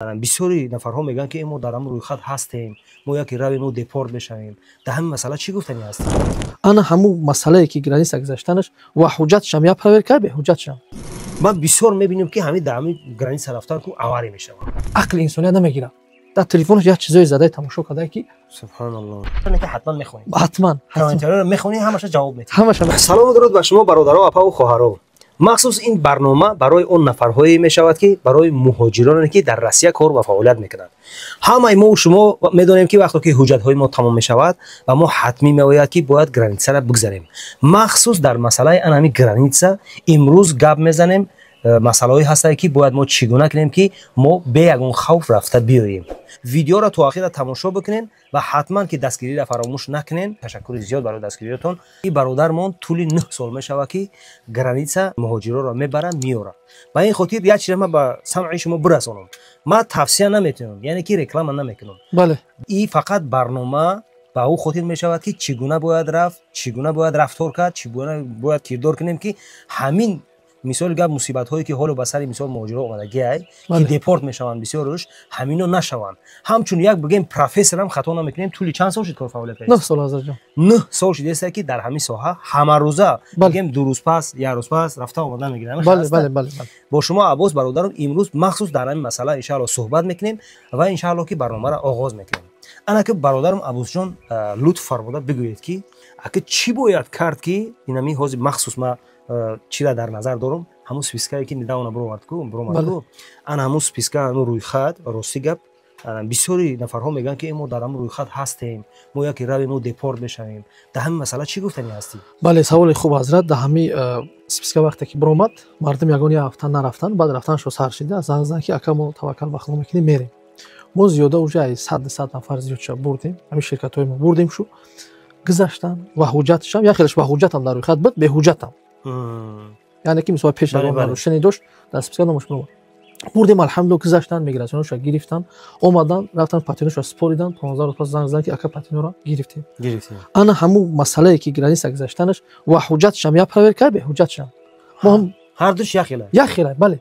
بسیاری نفرها میگن که ما در هم روی خط هستیم، ما یکی رویم و دیپورت بشویم. در همین مسئله چی گفتنی هست؟ انا همون مسئله که گرانیسا گذاشتنش و حجتش هم یا پرور به حجتش هم ما بسیار میبینیم که همین در همین گرانیسا رفتن که آواری میشن. عقل انسانی نمیگیره. در تلفنش یه چیزای زده تماشا کرده که سبحان الله. اینه که حتما میخونی. حتما. کامنت‌ها رو میخونی همش جواب میدی. همش. سلام و درود به شما برادرها، اپا و خواهرها. مخصوص این برنامه برای اون نفرهایی می شود که برای مهاجرانی که در روسیه کار و فعالیت میکنند. همه ما و شما میدونیم که وقتی که حجت های ما تمام می شود و ما حتمی میآید که باید گرانیتسا را بگذاریم. مخصوص در مسئله انمی گرانیتسا امروز گپ میزنیم. مسئله هستی که باید ما چگونه کنیم که ما به یگون خوف رفته بیاییم. ویدیو را تا آخر تماشا بکنین و حتما که دستگیری را فراموش نکنین. تشکر زیاد برای دستگیریتون. این برادرمون طول 9 سال میشوه که گرانیتسا مهاجرا را میبره میاره. با این خاطر یک چیز ما به سمع شما برسونم. ما توصیه نمیتونم، یعنی که رکلام نمیکنم. بله. این فقط برنامه با او خاطر میشود که چگونه باید رفت، چگونه باید رفتار کرد، چگونه باید کردار کنیم که همین مثال گپ مصیبت هایی که حالا به سر مثال مهاجرا اومدگی ای که دیپورت میشوند بسیارش همینو نشوند. همچون یک بگیم پروفسور هم خطا نمیکنیم. طول چند سال شد کار فعالیت کرد؟ 9 سال حضرت جان. 9 سال شده است که در همین ساحه همه روزه بگیم 2 روز پس یا روز پس رفته اومدن میگیرن. بله. با شما عباس برادرم امروز مخصوص در این مسئله ان شاء الله صحبت میکنیم و ان شاء الله که برنامه را آغاز میکنیم. انا که برادرم عباس جان لطف فرموده بگویید که اگه چی باید کرد که اینمی حاضر مخصوص ما چی را در نظر دارم همون سپیسکایی که نداونه برو انا همون سپیسکا روی خط راستی گپ بسیاری نفرها میگن که ما در هم روی خط هستیم، ما یکی رویم و دیپورت بشویم. در همین مسئله چی گفتنی هستی؟ بله سوال خوب حضرت. در همین سپیسکا وقتی که برآمد مردم یگان یا هفته نرفتن، بعد رفتنشو سر شده از زنگ که اکم توکل بخلا میکنیم میریم. ما زیاده اونجا 100 نفر زیاد شد بردیم، همین شرکت های ما بردیم شو گذاشتن و حجتش هم یا خیلیش با حجت هم در روی خط بود به حجت هم. یعنی که مثلا پیش رو شنیدوش در سپیسکا نموش بردیم الحمدلله گذاشتن میگراسیونش رو گرفتن اومدن رفتن پاتینوش رو سپوریدن 15 روز پس زنگ زدن که اکا پاتینو رو گرفتیم. انا همون مسئله که گرانیسا گذاشتنش و حجتش هم یا پرور به حجتش هم ما هم هر دوش یخیله بله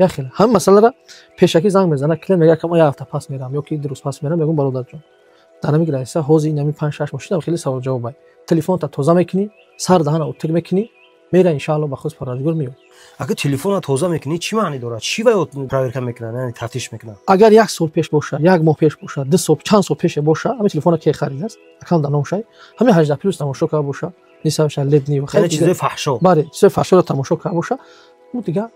یخیله هم مسئله را پیشکی زنگ میزنه کلی میگه که ما یه هفته پس میرم یا که 2 روز پس میرم. میگم برادر جان در همین گرانیسا حوزه اینمی 5 6 ماشین خیلی سوال جواب تلفن تا توزا میکنی سر دهن اوتر میکنی میره ان شاء الله به خود پرادگور میاد. اگه تلفن توزا میکنی چی معنی داره؟ چی باید پرور میکنن؟ یعنی تفتیش میکنن. اگر 1 سال پیش باشه، 1 ماه پیش باشه، 2 سال چند سال پیش باشه، همین تلفن که خرید است اکانت نموشه، همین 18 پلوس تماشا کرده باشه، نیستش لبنی و خیلی چیزای فحشا. بله چیزای فحشا رو تماشا کرده باشه. اون دیگه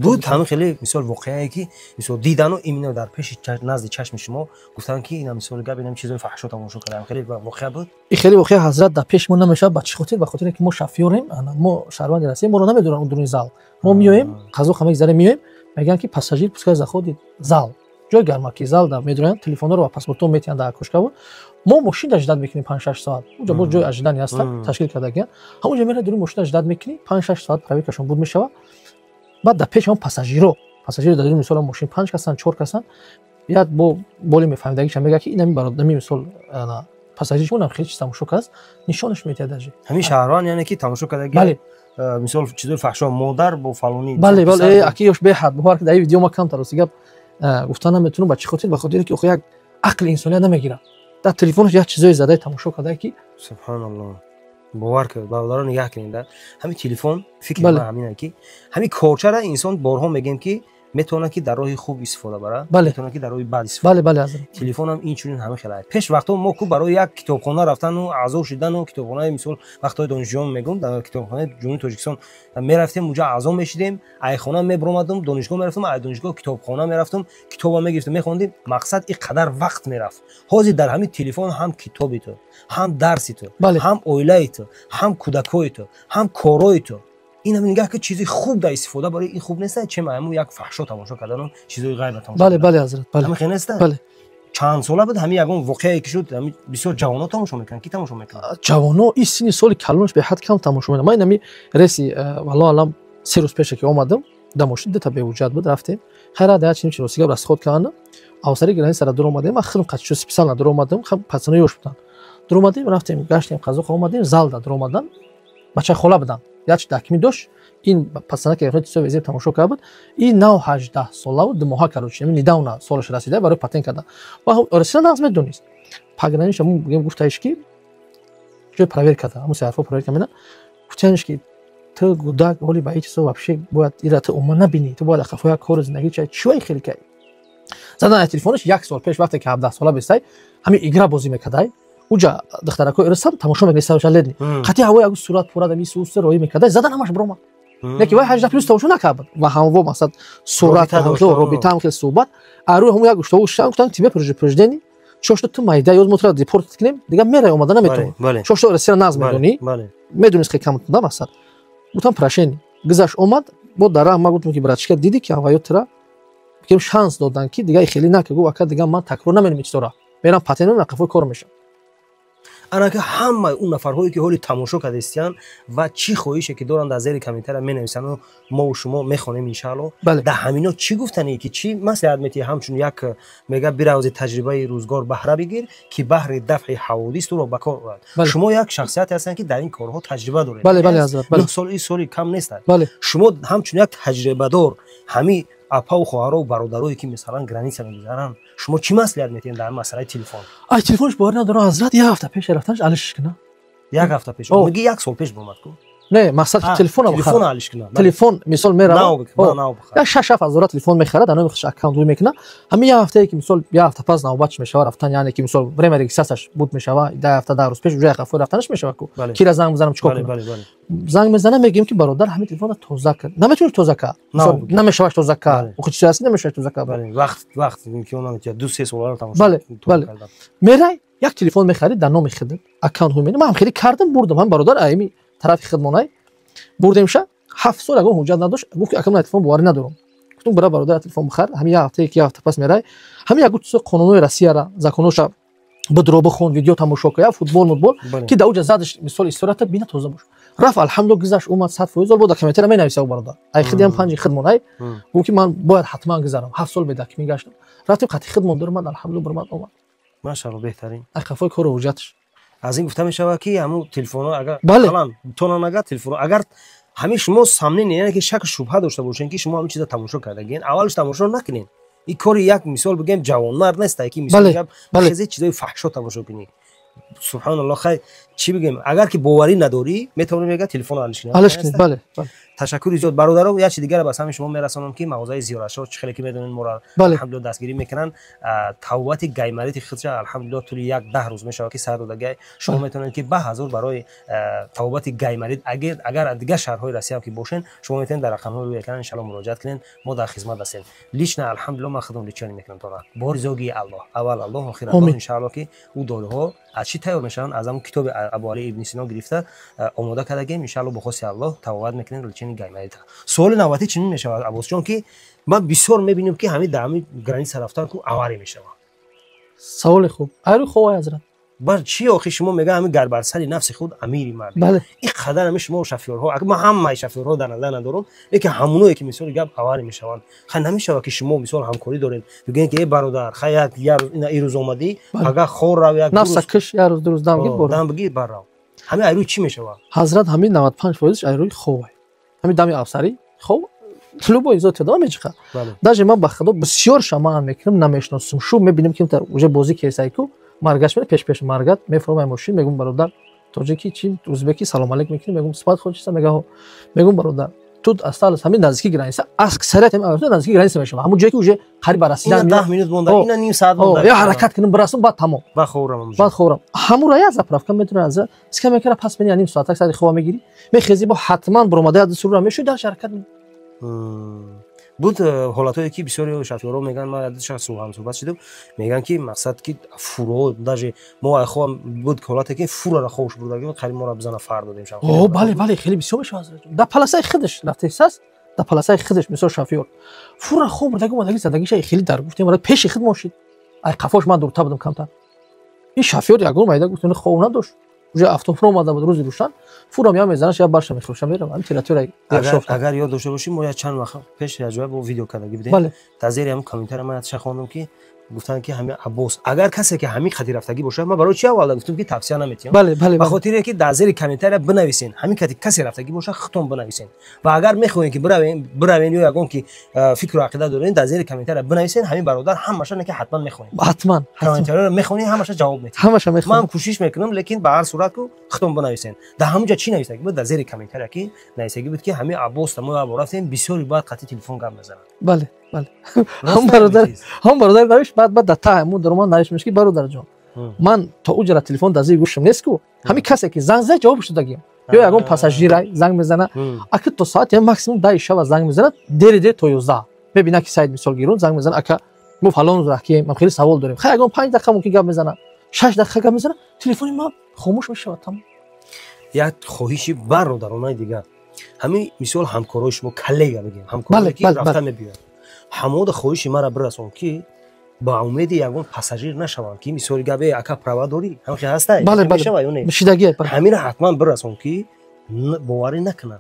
بود همین خیلی مثال واقعی که مثال دیدن و اینا در پیش نزد چشم شما گفتن که اینا مثال گپ اینم چیزای فحشا تماشا کردم. خیلی واقعی بود. این خیلی واقعی حضرت در پیش ما نمیشه بچه خاطر به خاطر که ما شفیوریم ما شهروند رسیم ما رو نمیدونن اون درون زال ما میایم قضا خمه زره میایم میگن که پاساژیر پسکای زخودید زال جای گرماکی زال دا میدونن تلفن رو و پاسپورت میتین در کوشکا ما ماشین اجداد میکنیم 5 6 ساعت اونجا با جای اجدانی هست تشکیل کرده همونجا میره درون ماشین اجداد میکنی 5 6 ساعت پرویکشون بود میشه. بعد در پیش هم پاساژیر داریم مثلا ماشین 5 کسان 4 کسان بیاد با بولی میفهمیدگیش میگه که اینم برات مثال انا پاساژیرشون خیلی چیز تماشا است نشانش میده داجی همین شهران یعنی که تماشا کرده مثال چیزای فحشا مادر با فلانی بله اکیش به حد بهار که در ویدیو ما کم ترسیگه گفتن نمیتونم بچه خاطر به خاطر که یک عقل انسانی نمیگیره در تلفنش یه چیزای زده تماشا کرده که سبحان الله باور کرد برادران نگاه کنید همین تلفن فکر من همینه که همین کارچه را انسان بارها میگیم که میتونه که در راه خوب استفاده بره میتونه که در راه بد استفاده بله حضرت تلفن هم این چنین همه خیلی پیش وقتا ما کو برای یک کتابخانه رفتن و اعضا شدن و کتابخانه مثلا وقتا دانشجویان میگم در کتابخانه جنوبی تاجیکستان میرفتیم اونجا اعضا میشدیم ای خانه میبرمادم دانشگاه میرفتم ای دانشگاه کتابخانه میرفتم کتابا میگرفتم میخوندیم مقصد این قدر وقت میرفت حاضر در همین تلفن هم کتابی تو هم درسی تو هم اویلای تو هم کودکای تو هم کارای تو این میگه که چیزی خوب در استفاده برای این خوب نیست چه معمو یک فحشا تماشا کردن و چیزای غیر تماشا بله حضرت همین خیلی نیست چند ساله بود همین یگون واقعی که شد همین بسیار جوانا تماشا میکنن کی تماشا میکنن جوانا این سن سال کلونش به حد کم تماشا میکنن. من نمی رسی والله الان 3 روز پیش که اومدم دموشید تا به وجود بود رفتیم خیره در چیم چی روسیگا راست خود کردن اوسری گرانی سر دور اومدیم اخرم قچو سپیسال دور اومدم خب پسنه یوش بودن دور اومدیم رفتیم گشتیم قزاق اومدیم زال دور اومدن بچه خاله بودن яч дакми дош ин пасана ки ихтисо вазир тамошо кард ин нав 18 сола буд моҳа карочи недавно солаш расида барои патент карда ва расида наз медонис паграниш ам гем гуфтаиш ки чё проверка да ам сарфо проверка мена гуфтаиш ки то гудак оли ба ичсо вообще бояд ирата ума набини то бояд хафоя кор зиндагӣ чӣ хеле кай задан телефониш 1 сол пеш вақте ки 17 сола бистай ҳами игра бозӣ мекардай уҷа духтарако ирсам тамошо мекардai ледни қати ҳавои агу сурат пурада ми сусер роӣ мекардai задан ҳамаш бромад леки вай 18 плюс тамошо накард ва ҳамво масад сурат робитам хел суҳбат арӯ ҳаму як гуштову шан гуфтан тебе предупреждение чошто ту майда ёз мотра депорт кунем дига мерай омада наметавонӣ чошто расира наз медонӣ медонис ки камтунда масад гуфтам прошение гузашт омад бо дара ма гуфтам ки братишка диди ки ҳавоё тира кем шанс додан ки дига хеле нака гуфт ака дига ман такрор наменам ичтора мерам патент накафои кор мешам анаки ҳамаи он нафарҳое ки ҳоли тамошо кардастиянд ва чӣ хоҳише ки доранд аз зери комментария менависанд мо шумо мехонем иншаалло дар ҳамино чӣ гуфтанӣ ки чӣ маслиҳат метиҳӣ ҳамчун як мега биравзи таҷрибаи рӯзгор баҳра бигир ки баҳри дафъи ҳаводис туро ба кор бурад шумо як шахсияте ҳастанд ки дар ин корҳо таҷриба доред соли кам нестад шумо ҳамчун як таҷрибадор ҳамин апаву хоҳаро бародарое ки мисалан граница мегузаранд шумо чӣ маслиҳат метиҳед дар масъалаи телефон ай телефонш бори надорам ҳазрат як ҳафта пеш рафтанш алиш кина як ҳафта пеш миги як сол пеш бомад ку не мақсад ки телефон алиш кина телефон мисол мера я 6-7 телефон мехарад ано мехош аккаунт рӯй мекуна ҳамин як ҳафтае ки мисол як ҳафта пас навбатш мешава рафтан яъне ки мисол время регистрацияш буд мешава 10 ҳафта 10 рӯз пеш уҷа як ҳафта рафтанаш мешава ку кира занг мезанам чикор кунам занг мезанам мегӯем ки бародар ҳамин телефона тоза кард наметавониш тоза кард намешаваш тоза кард худсиясӣ намешаваш тоза кард вақт имкон наметиҳад 2-3 сола тамошо бале мерай як телефон мехарид дар номи хидмат аккаунт ҳумин ман хеле кардам бурдам ҳам бародар айми тарафи хидмонай бурдемша 7 сол ягон ҳуҷҷат надошт гуфт ки ака ман телефон боварӣ надорам гуфтам бара бародар телефон бихар ҳамин як ҳафтае ки як ҳафта пас мерай ҳамин як гуфт қонунои россияра законоша будро бихон видео тамошо кар футбол ки дар уҷа задаш мисол историята бина тоза бош рафт алҳамдулилла гузашт омад 100% бо документера менависав бародар ай хидиам 5 хидмонай гуфт ки ман бояд ҳатман гузарам 7 сол бедакми гаштам рафтим қати хидмон дормад алҳамдулилла бормад омад машаалло беҳтарин ай хафои кори ҳуҷҷатш аз ин гуфта мешавад ки ҳамун телефонҳо агар калан тонан агар телефонҳо агар ҳамин шумо самнин яъне ки шак шубҳа дошта бошед ки шумо ҳамин чиза тамошо кардагин аввалш тамошо накунед ин кори як мисол бигем ҷавонмард нестае ки мисол гап хези чизои фаҳшо тамошо кунӣ субҳаналлоҳ хай чӣ бигем агар ки боварӣ надорӣ метавонӣ мега телефонро алиш кунӣ ташаккури зиёд бародаро як чиз дигара ба сами шумо мерасонам ки мағозаи зиёратшо чӣ хеле ки медонед моро алҳамдулилла дастгирӣ мекунанд тавбати гаймарити худша алҳамдулилла тӯли як 10 рӯз мешавад ки сар додагай шумо метавонед ки ба ҳазор барои тавбати гаймарит агар дигар шаҳрҳои россия ки бошен шумо метавонед дар рақамҳои рӯи экран иншаалло муроҷиат кунед мо дар хизмат ҳастем лично алҳамдулилла ман худам личани мекунам то бори зоги аллоҳ аввал аллоҳ охир аллоҳ иншаалло ки у доруҳо аз чӣ тайёр мешаванд аз ҳамун китоби абу али ибн сино гирифта омода кардагем иншаалло бо хоси аллоҳ тавбат мекунем личани гаймарита суоли навбатӣ чунин мешавад аббосҷон ки ман бисёр мебинем ки ҳамин дар ҳамин граница рафтан ку аварӣ мешавад саволи хуб айрӯ ховай ҳазрат бар чӣ охи шумо мега ҳамин гарбарсари нафси худ амири мард ин қадар ҳамин шумо шофёрҳо ман ҳамаи шофёрҳо дар назар надорам лекин ҳамоное ки мисоли гап аварӣ мешаванд хай намешавад ки шумо мисол ҳамкорӣ доред бигӯед ки эй бародар хай як ирӯз омадӣ ага хор рав як нафса киш як рӯз ду рӯз дам бигир баррав ҳамин айрӯи чӣ мешавад ҳазрат ҳамин 95% айрӯи ховай ҳамин дами афсарӣ хоб любой зоти одам мечиқа даже ман ба худо бисёр шамаан мекунам намешносам шу мебинем ки уже бозӣ кесай ку маргаш мера пеш маргат мефаҳмай мошин мегум бародар тоҷики чи узбеки салом алейк мекунем мегум сипат ход чиста мега мегум бародар ту астал ҳамин наздики граница аксарият наздики граница мешавам ҳамун ҷое ки уже қариб ба расидан 10 минут монда ина ним саат монда я ҳаракат кунам бирасам баъд тамом баъд хӯрам ҳамун рая заправка метура аз скамекара пас мени ним соат саати хова мегири мехези бо ҳатман буромада аз сура мешуд дар ҳаракат буд ҳолатое ки бисёри шофёрҳо мегӯянд ман ҳамсӯҳбат шудам мегӯянд ки мақсад ки фуро даже мо айхоҳам буд ҳолате ки фурара хош бурдагӣ қариб моро бизана фар додем шам бале хеле бисёр мешавад да паласаи хидаш рафтесас да паласаи хидаш мисол шофёр фура хо бурдагӣ омадагӣ задагиша хеле дар гуфтем ара пеши хид мошид ай қафош ман дуртар будам камтар ин шофёр ягон майда гуфтем хов надошт уже автобус омада буд рӯзи рӯшан фурам я мезанаш я барша мехӯша мерам ам територия агар ёд дошта бошӣ мо я чанд вақт пеш я ҷоя бо видео кардагӣ будем дар зери ҳамин комментария ман ятиша хондам ки گفتن که همین عباس اگر کسی که همین خطی رفتگی باشه ما برای چی اول گفتم که توصیه نمیتیم. بله بله به خاطر اینکه در زیر کامنتر بنویسین همین کسی رفتگی باشه ختم بنویسین و اگر میخواین که بروین یا یگان که فکر و عقیده دارین در زیر کامنتر بنویسین همین برادر همش که حتما میخونین حتما کامنتر رو میخونین همش جواب میدین همش میخونم من کوشش میکنم لیکن به هر صورت کو ختم بنویسین در همونجا چی نوشته بود در زیر کامنتر که نوشته بود که همین عباس تمام رفتیم بسیاری بعد قطعی تلفن گپ بزنن. بله بله هم برادر نوشت بعد در ته مو درمان نوشت میشه که برادر جان من تا اجرا تلفن در زیر گوشم نیست کو همین کسی که زنگ زد جوابش دادیم یا یگان پاساژیر زنگ میزنه اگه تو ساعت یا ماکسیمم 10 شب زنگ میزنه دیر تو 11 ببینه که سایت مثال گیرون زنگ میزنه اگه مو فلان راه که ما خیلی سوال داریم خیلی یگان 5 دقیقه ممکن گپ میزنه 6 دقیقه گپ میزنه تلفن ما خاموش میشه تمام. یک خواهشی برادرانه دیگه همین مثال همکارای شما کلیگا بگیم همکاری که رفته میبیاد همود خواهش مرا برسون که با امید یگان پاساژیر نشوم که مثال گبه اکا پروا داری هم که هسته میشدگی همین حتما برسون که باوری نکنن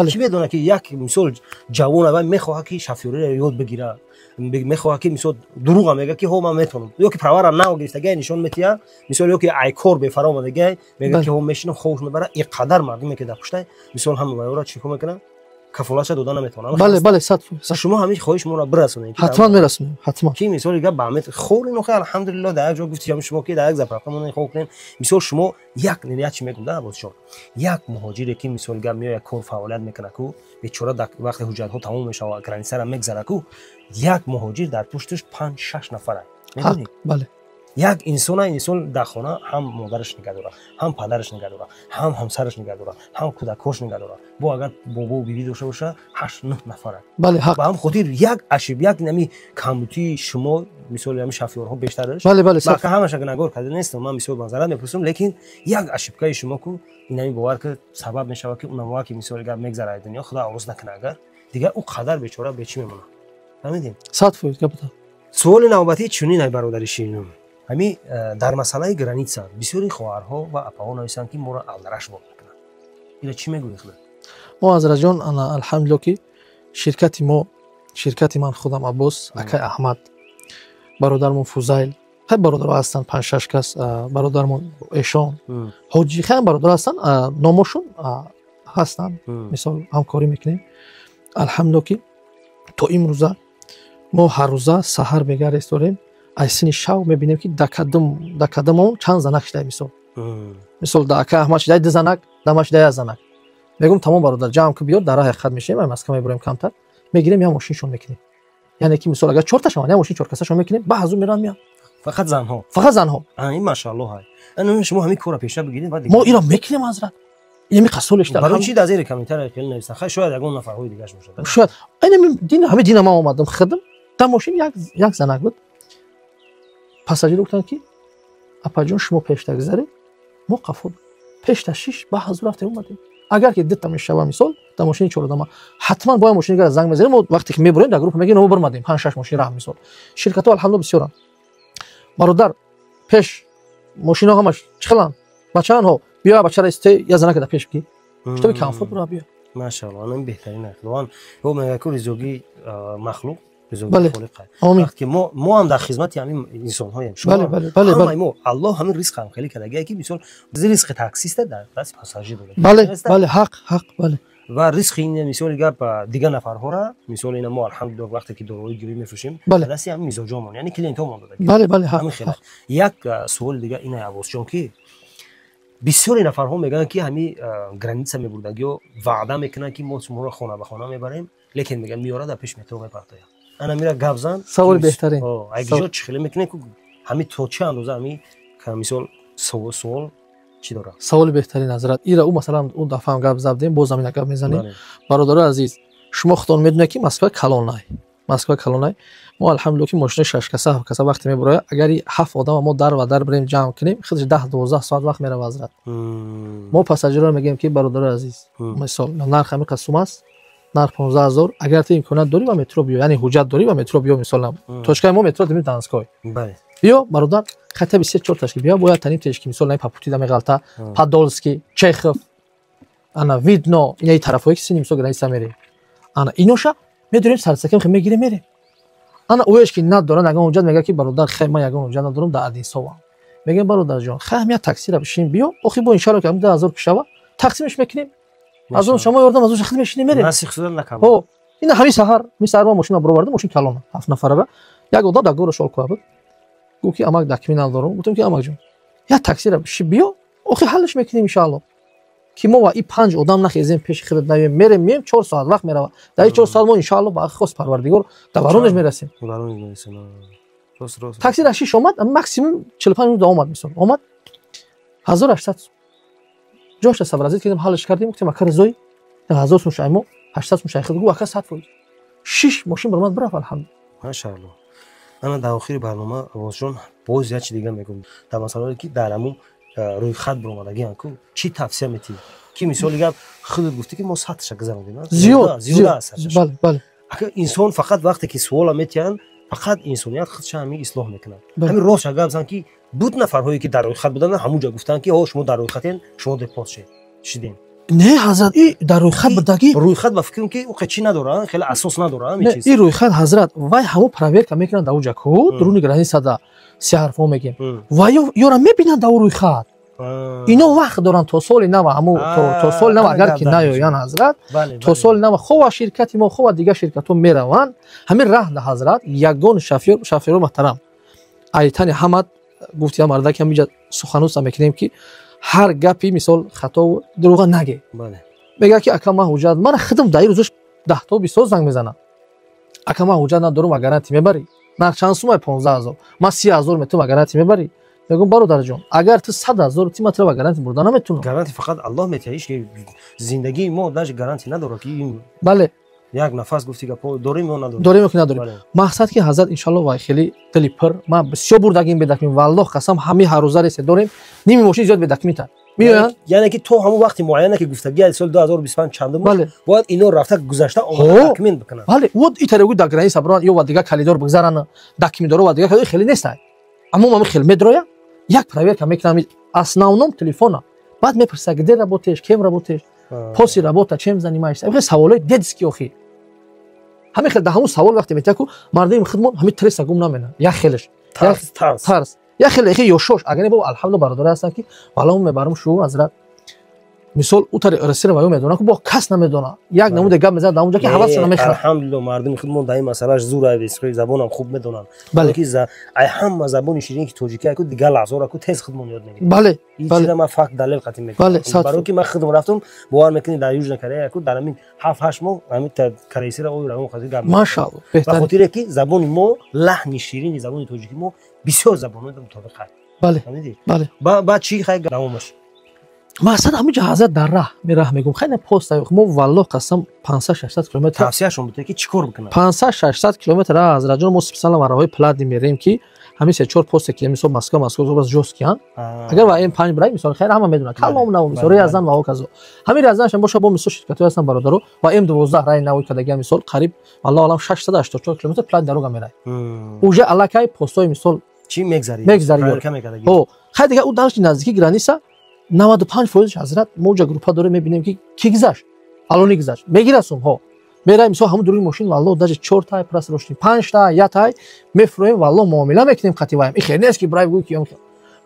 چی بدونه که یک مثال جوان اول میخواد که شفیری یاد بگیره میخواد که مثال دروغ میگه که ها من میتونم یا که پروا را نه گرفتگی نشون میتیا مثال یا که ایکور به فرام میگه میگه که هم میشینم خوش میبره اینقدر مردمی که در پشت مثال هم میورا چی میکنه کفالش دادن نمیتونن. بله 100 شما همین خواهش ما را برسونید حتما میرسونیم حتما کی مثال گپ بامت خور اینو خیر الحمدلله در جا گفتیم شما که در یک زپرقمون خوب کنین مثال شما یک نیت چی میگم در باشون یک مهاجری که مثال گپ میاد کار فعالیت میکنه کو بیچاره وقتی حجت ها تمام میشه و گرانی سر میگذره کو یک مهاجر در پشتش 5 6 نفره میدونید. بله یک انسان در خانه هم مادرش نگه داره هم پدرش نگه داره هم همسرش نگه داره هم کودکاش نگه داره با اگر بابا و بیبی داشته باشه 8 9 نفره. بله حق با هم خاطر یک اشیب یک نمی کمبودی شما مثال همین شفیارها بیشترش بله بله با که همش نگار کرده نیستم من مثال منظرت میپرسم لیکن یک اشیبکای شما کو اینمی باور که سبب میشه که اون واقعی مثال گپ میگذره دنیا خدا عوض نکنه اگر دیگه او قدر بیچاره به چی میمونه فهمیدین 100 فوت گپ سوال نوبتی چونی نه برادر شینم همین در مسئله گرانیتسا بسیاری خواهرها و اپاها نویسند که ما را الدرش بود میکنن اینا چی میگویید ما از رجان انا الحمدلله که شرکت من خودم عباس اکای احمد برادرمون فوزایل خیلی برادرها هستن 5 6 کس برادرمون ایشان حاجی خیلی برادر هستن نامشون هستن مثال همکاری میکنیم الحمدلله که تا امروزه ما هر روزه سحر بگردیم айсини шав мебинем ки дакадамон чанд занак шидай мисол дака аҳмад шидай 2 занак дама шидай 1 занак мегум тамом бародар ҷамъ ки биёр дар раҳи ҳақиқат мешавем ай маска мебурем камтар мегирем я мошиншон мекунем яъне ки мисол агар 4 та шаванд я мошин 4 касашон мекунем баъзу меран меян фақат занҳо ин машааллоҳ ай ана шумо ҳамин кора пеша бигиред баъд мо иро мекунем ҳазрат ями қасолеш дар барои чи дар зери комментария хел нависан хай шояд ягон нафарҳои дигаш бошад шояд ҳамин дина ман омадам хидм дар мошин як занак буд пассажир гуфтанд ки апаҷон шумо пешта гузаред мо қафо пешта 6 ба ҳазур рафтем омадем агар ки дита мешава мисол дар мошини чородама ҳатман бояд мошини гара занг мезанем мо вақте ки мебурем дар групп мегӯем мо бармадем 5 6 мошин раҳ мисол ширкатҳо алҳамдулилла бисёранд бародар пеш мошинаҳо ҳамаш чӣ хеланд бачаанҳо биё бачара исте я занака дар пеш бигир чтобы комфорт бура биё машаалло ана беҳтарин аст лован ҳо мегаку ризоги махлуқ بله وقتی ما هم در خدمت همین انسان هاییم شما همه ما الله همین رزق هم خیلی کرده که مثلا رزق تاکسی است در دست پاساژیر بله بله حق بله و رزق این مثلا دیگه نفرها را مثلا اینا ما الحمدلله وقتی که داروی گیری میفروشیم دستی هم میزاجامون یعنی کلینت ها ما داده بله بله حق یک سوال دیگه اینه عباس جان که بسیاری نفرها میگن که همین گرانیتسا میبردن یا وعده میکنن که ما شما رو خانه به خانه میبریم لیکن میگن میاره در پیش مترو میپرتایم انا میرا گابزان سوال بهترین اگه جو چخله میکنه که همین تو چه اندازه همین که مثال سوال چی داره سوال بهترین حضرت ایرا او مثلا اون دفعه هم گپ زدیم باز همین گپ میزنیم برادر عزیز شما خودتون میدونید که مسکو کلونای ما الحمدلله که ماشین 6 کسه 7 کسه وقتی میبره اگر 7 آدم ما در و در بریم جمع کنیم خودش 10 12 ساعت وقت میره حضرت ما پاساژیرا میگیم که برادر عزیز مثال نرخ همین قسم است نرخ 15000 اگر تو امکانات داری و مترو بیو یعنی حجت داری و مترو بیو مثلا توشکای ما مترو دیم دانسکوی بله بیو برادر خط 24 تشکی بیو باید تنیم تشکی مثلا پاپوتی دم غلطه پادولسکی چخف انا ویدنو این طرفایی که سینیم سو گرای سامری انا اینوشا میدونیم سرسکم خم میگیره میره ана оеш ки надоран ягон ҳуҷҷат мега ки бародар хе ман ягон ҳуҷҷат надорам дар Адисовам. Мегем бародарҷон хе ҳам як таксира бишин биё охи бо иншалло ки 10,000 кушава тақсимш мекунем. Аз он шумо ёрдам аз он шахид мешинем мерем. Насих шуда накам. Ҳо ина ҳами саҳар ма мошина буровардам мошин калона 7 нафарара. Як одам дар гора шол куабуд. Гуфт ки амак документ надорам. Гуфтам ки амакҷон як таксира бишин биё охи ҳаллаш мекунем иншалло. Ки мо ва и 5 одам нахезем пеши хидмат навем мерем мем 4 соат вақт мерава. Дар ин 4 соат мо иншалло ба хос парвардигор даваронеш мерасем. Такси дар 6 омад максимум 45 минут омад мисол. Омад 1800 ҷошта сабразит кидем ҳаллаш кардем гуфтем ака разои 1000 сум шаймо 800 сум шайхид гу ака 100%. 6 мошин баромад бираф алҳамдулилла. Машаалло. Ана дар охири барнома Авозҷон боз як чи дига мегум. Дар масъалае ки дараму рӯйхат буромадагиан ку чи тавсия метӣ? Ки мисоли гап худат гуфтӣ ки мо 100 гузарондем. Зиёда аст. Бале, бале. Ака инсон фақат вақте ки суола метиҳанд фақат инсоният худша ҳамин ислоҳ мекунад. Ҳамин ростша гап зан ки буд нафарҳое ки дар рӯйхат буданд ҳамунҷа гуфтанд ки шумо дар рӯйхатен шумо депорт шидем. Не ҳазрат и дар рӯйхат будагӣ рӯйхат ба фикрам ки уқе чи надорад хеле асос надорад ҳамин чиз. И рӯйхат ҳазрат вай ҳамо проверка мекунад дар уҷа ку дуруни границада се ҳарфҳо мегем. Вай ёра мебинад дар рӯйхат. Ино вақт доранд то соли нава ҳамо то соли нава агар ки наёян ҳазрат то соли нава хова ширкати мо хова дигар ширкатҳо мераванд ҳамин раҳда ҳазрат ягон шофёро маҳтарам айтани ҳамад гуфти марда ки ҳамиҷа сухануса мекунем ки ҳар гапи мисол хато дуруға наге. Мега ки ака ман ҳуҷҷат мана хидм дар рӯзаш 10 то 20 занг мезанам. Ака ман ҳуҷҷат надорам ва гарантӣ мебарӣ. Нар чанд сумай 15000 ман 30000 метавам ва гарантӣ мебарӣ. Мегум бародарҷон агар ту 100,000 ти матра ва гарантӣ бурда наметунам. Гарантӣ фақат Аллоҳ метиҳад ки зиндагии мо даже гарантӣ надорад ки ин бале як нафас гуфти гапо дорем ё надорем. Дорем ки надорем. Мақсад ки ҳазрат иншалло вай хели дили пир ман бисёр бурдагим бедакмин валлоҳ қасам ҳами ҳарӯза ресе дорем ними мошин зиёд бедакмита. Миёянд яъне ки то ҳамон вақти муайяна ки гуфтаги соли 2025 чандум бояд ино рафта гузашта омада документ бикунад. Бале вот и тарегу дар граница барояд ё ва дигар калидор бигзарана документдоро ва дигар хели нестай. Аммо ман хели медроя як проверка мекунам основном телефона баъд мепурсад где работаешь кем работаешь после работа чем занимаешься ин саволои детский охи ҳамин хел да ҳамун савол вақте метиҳад ку мардами хидмат ҳамин тресса гум намена як хелеш тарс як хеле хе ёшош агар не бо алҳамдулилла бародаре ҳастанд ки валаун мебарам шу ҳазрат мисол утари расира ва ё медона ку бо кас намедона як намуде гап мезанад дар онҷа ки ҳавасшона мехӯрад. Алҳамдулилла мардами хидмат дар ин масъалааш зур айбисҳои забонам хуб медонанд. Бале ки ай ҳама забони ширин ки тоҷикия ку дигар лаҳзора ку тез хидмат ёд мегирад. Бале бале ман факт далел қатъи мекунам. Барои ки ман хидмат рафтам бовар мекунед дар Южна Корея ку дар ҳамин 7-8 моҳ ҳамин корейсира ой равон хати гап машаалло беҳтар. Ба хотире ки забони мо лаҳни ширини забони тоҷики мо бисёр забонҳои мутобиқ аст. Бале бале ба чӣ хай давомаш мақсад ҳаминҷа ҳазрат дар раҳ мераҳ мегум хеле пост мо валлоҳ қасам 500-600 километр тавсияшон буд ки чӣ кор бикунад 500-600 километр ҳазратҷон мо специала раҳои платни мерем ки ҳамин 3-4 посте ки мисол Москва бас ҷосткиян агар ва М5 брай мисол хайр ҳама медонад калом нав мисол Рязан ва ҳоказо ҳамин Рязанаш боша бо мисол ширкатҳои ҳастанд бародаро ва М12 рай навои кадагиан мисол қариб аллоҳу алам 684 километр плат дарога мерай уже аллакай постҳои мисол чӣ мегзарӣ ҳо хай дигар у данш наздики граница 95% ҳазрат мо ҷа группа дорем мебинем ки ки гузашт алони гузашт мегирасум ҳо мераем мисол ҳамун дуруни мошин валлоҳ даже 4 тай прас роштим 5 тай я тай мефурӯем валлоҳ муомила мекунем қативаем ин хеле нест ки брай гӯй ки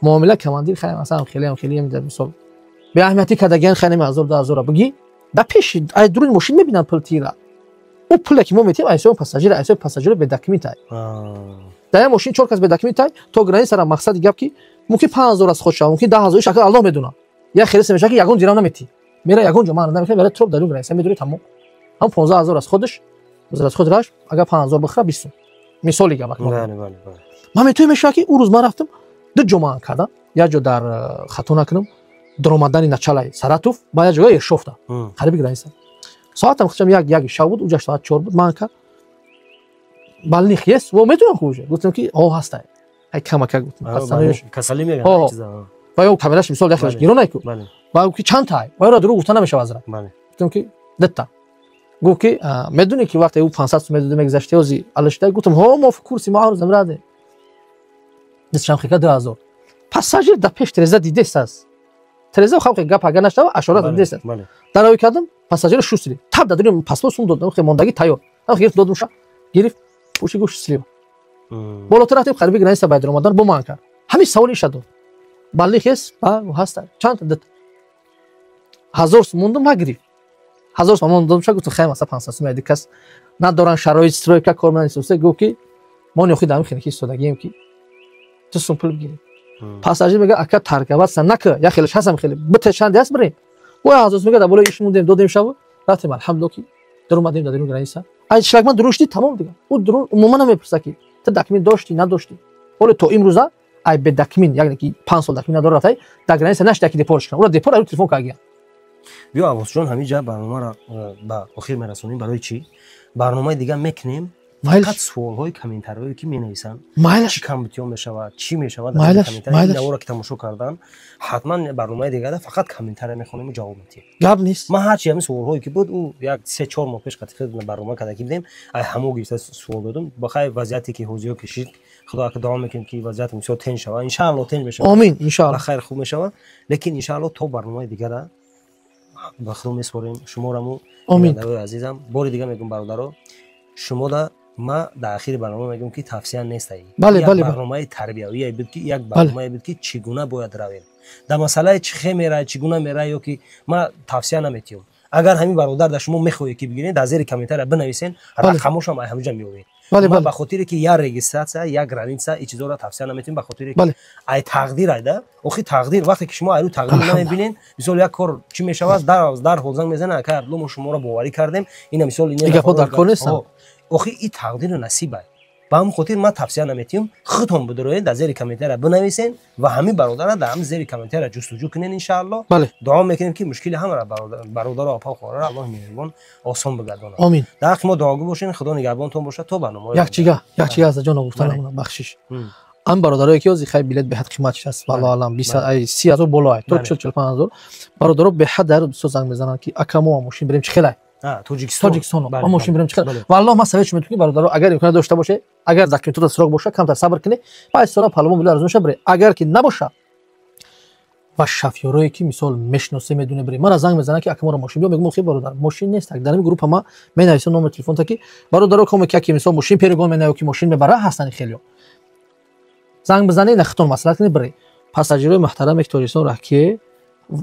муомила командир хай масалан хеле меда мисол беаҳамияти кадагиан хай нами 1000-2000 буги да пеши ай дуруни мошин мебинам пултира у пуле ки мо метиҳем айсои пассажиро бедокументай дар мошин 4 кас бедокументай то границара мақсади гап ки мумкин 5000 аз ход шава мумкин 10000 шакал Аллоҳ медона я хеле семеша ки ягон дирам наметӣ мера ягон ҷо ман намехем мера троп дар граница медори тамом ҳам 15000 аз ходаш аз ход раш агар 5000 бихра 20 мисоли гап бале ман метои меша ки у рӯз ман рафтам ду ҷо ман кардам як ҷо дар хатона кунам даромадани началай Саратов ба як ҷоя Ершовта қариби граница соатам хичам як шав буд уҷа соат 4 буд ман ка балних есть во метонам куҷа гуфтам ки о ҳастай ай камака гуфтам касали мегӯям чиза ва ё камераш мисол яхлаш гирона ку ва ки чанд тай ва ё дурӯғ гуфта намешава азра гуфтам ки датта гуфт ки медони ки вақте ӯ 500 сум медоди мегзашти ози алаштай гуфтам ҳо мо курси маъруз замраде дистам хика 2000 пассажир да пеш треза дидест аст треза халқи гап агар наштава ашора дидест дарои кардам пассажир шустри таб дадурим паспорт сум додам хе мондаги тайёр ам гирифт додум ша гирифт пуши гӯш слива بالاتر رفتیم خریبی گرانیستا باید رمضان با من کرد همین سوالی شد بالغ است و هست چند دت 1000 сом موندم مگری 1000 сом موندم شد گفت خیلی مثلا 500 сом دیگه کس ندارن شرایط استرویکا کار من نیست گفت که ما نخی دام خیلی سوداگیم که تو سوم پول بگیری پاساژیر میگه اکا ترکبات سنک یا خیلیش هستم خیلی بتشان دست بریم و 1000 میگه دا بالا ایش موندیم دو دیم شب رفتیم الحمدلله که در اومدیم دادیم گرانیستا ای شلاک من دروشتی تمام دیگه او درو عموما نمیپرسه که تو دکمین داشتی نداشتی ولی تو امروزا ای به دکمین یعنی که 5 سال دکمین نداره رفتی در گرانیستا نش دکی دیپورش کنه اون دیپور رو تلفن کاگیا بیا عباس جان همین جا برنامه را با اخیر میرسونیم برای چی برنامه دیگه میکنیم فقط سوال های کامنتاری که مینویسن چی کامنتیون میشود چی میشود در کامنتاری اینا رو که تماشا کردن حتما برنامه دیگه ده فقط کامنتاری میخونیم و جواب میدیم گپ نیست ما هر چی همین سوال هایی که بود او یک 3-4 ماه پیش قطعه برنامه کردیم دیدیم ای همو گیسته سوال دادم بخیر وضعیتی که حوزه کشید خدا که دعا میکنیم که وضعیت مثلا تنج شود ان شاء الله تنج بشه آمین ان شاء الله بخیر خوب میشود لیکن ان شاء الله تو برنامه دیگه را به خدا میسپاریم شما را آمین عزیزم بار دیگه میگم برادرو شما دا ما در اخیر برنامه میگم که توصیه نیست یک برنامه تربیوی بود که یک برنامه بود که چگونه باید رویم در مسئله چه میره چگونه میره یا که ما توصیه نمیتیم اگر همین برادر در شما میخواد که بگیرید در زیر کامنتار بنویسین رقمش هم همونجا میوید ما به خاطر که یا رجیستراسیون یا گرانیتسا این چیزا رو توصیه نمیتیم به خاطر که ای تقدیر ایده اخی تقدیر وقتی که شما ایرو تقدیر نمیبینین مثلا یک کار چی میشود در حوزه میزنه که ما شما رو باوری کردیم اینا مثلا اینا در کار نیستن اخی این تقدیر نصیبه با هم خاطر ما توصیه نمیتیم خودتون بدروید در زیر کامنتار بنویسین و همین برادران در هم زیر کامنتار جستجو کنین ان شاء الله دعا میکنیم که مشکل همه را برادر آپا خوره الله مهربان آسان بگردونه آمین در ما دعاگو باشین خدا نگهبانتون باشه تا برنامه یک چیگه از جان گفتن بخشش ام برادرایی که از خیلی بلیت به حد قیمتش است والله الان 20000 بالا تو 45000 برادرها به حد در زنگ میزنن که اکامو ماشین بریم چه خیلی تاجیکستان ما ماشین بریم چه خیلی والله ما سوچ میتونیم برادرها اگر امکان داشته باشه اگر دکمنت تو سراغ باشه کمتر صبر کنه بعد سورا پالمو بلا ارزون بره اگر که نباشه و شافیوری که مثال مشناسه میدونه بره من زنگ میزنه که اکامو ماشین میگم خیلی برادر ماشین نیست در این گروه ما من نویسم نمره تلفن تا که برادرها کمک که مثال ماشین پیرگون منو که ماشین ببره هستن خیلی زنگ بزنید نختون مسئله کنید بره پاساژیر محترم اکتوریسون را که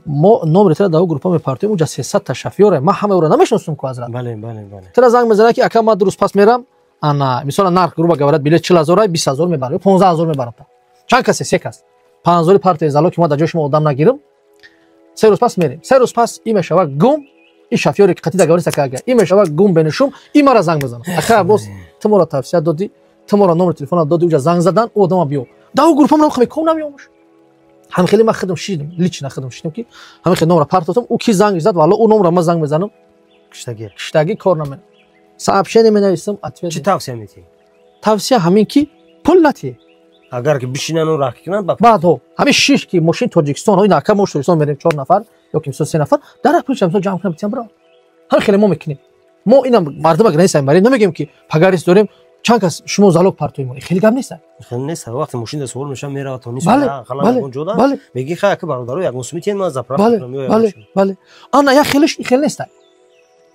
ما نمره تر داو گروپ میپرتیم اونجا 300 تا شافیور ما همه رو نمیشناسم کو حضرت بله تر زنگ بزنه که اکا ما درست پاس میرم انا مثلا نرخ گروپ گورد بلیت 40000 20000 میبرم 15000 میبرم چند کسی سه کس 5000 پارت ازالو که ما در جوش ما آدم نگیرم 3 روز پاس میریم 3 روز پاس این میشوه گم این شافیور که قطعی دگاری سکاگه این میشوه گم بنشوم این مرا زنگ بزنه اخا بس تو مرا توصیه دادی تو مرا نمره تلفن دادی اونجا زنگ زدن او آدم بیو داو گروپ هم نمیخوام کم نمیومش هم خیلی ما خدم شیدم لیچ نخدم شیدم که هم خیلی نمره پارتاتم او کی زنگ زد والله اون نمره ما زنگ بزنم کشتگی کار نمیکنه صاحب شنی منویسم اتوی چی توصیه میتی توصیه همین کی پول نتی اگر که بشینن و راه کنن بعد ها همین شش کی ماشین تاجیکستان های ناکا ماشین تاجیکستان میریم 4 نفر یا که 3 نفر در پولش هم جمع کنیم برام هم خیلی ما میکنیم ما اینا مردم اگه نیستن برای نمیگیم که پگاریس داریم چند کس شما زالوک پارتوی ما خیلی گم نیست خیلی نیست وقتی ماشین سوار میشه میره تو نیست خلاص اونجا میگی خا که برادرو یک مسمیتین ما زپرا بله انا یا خیلی نیست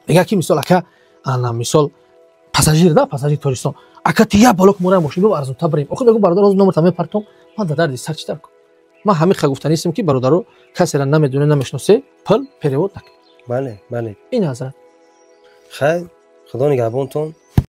میگه کی مثلا که انا مثال پاساژیر دا پاساژیر توریستون اگه تیا بالک مورا ماشین رو ارزون تا بریم خود بگو برادر روز نمره تام پارتوم ما در سرچ تر ما همین خگفتن نیستیم که برادرو کسی را نمیدونه نمیشناسه پل پریود نک بله این حضرت خیر خدا نگهبانتون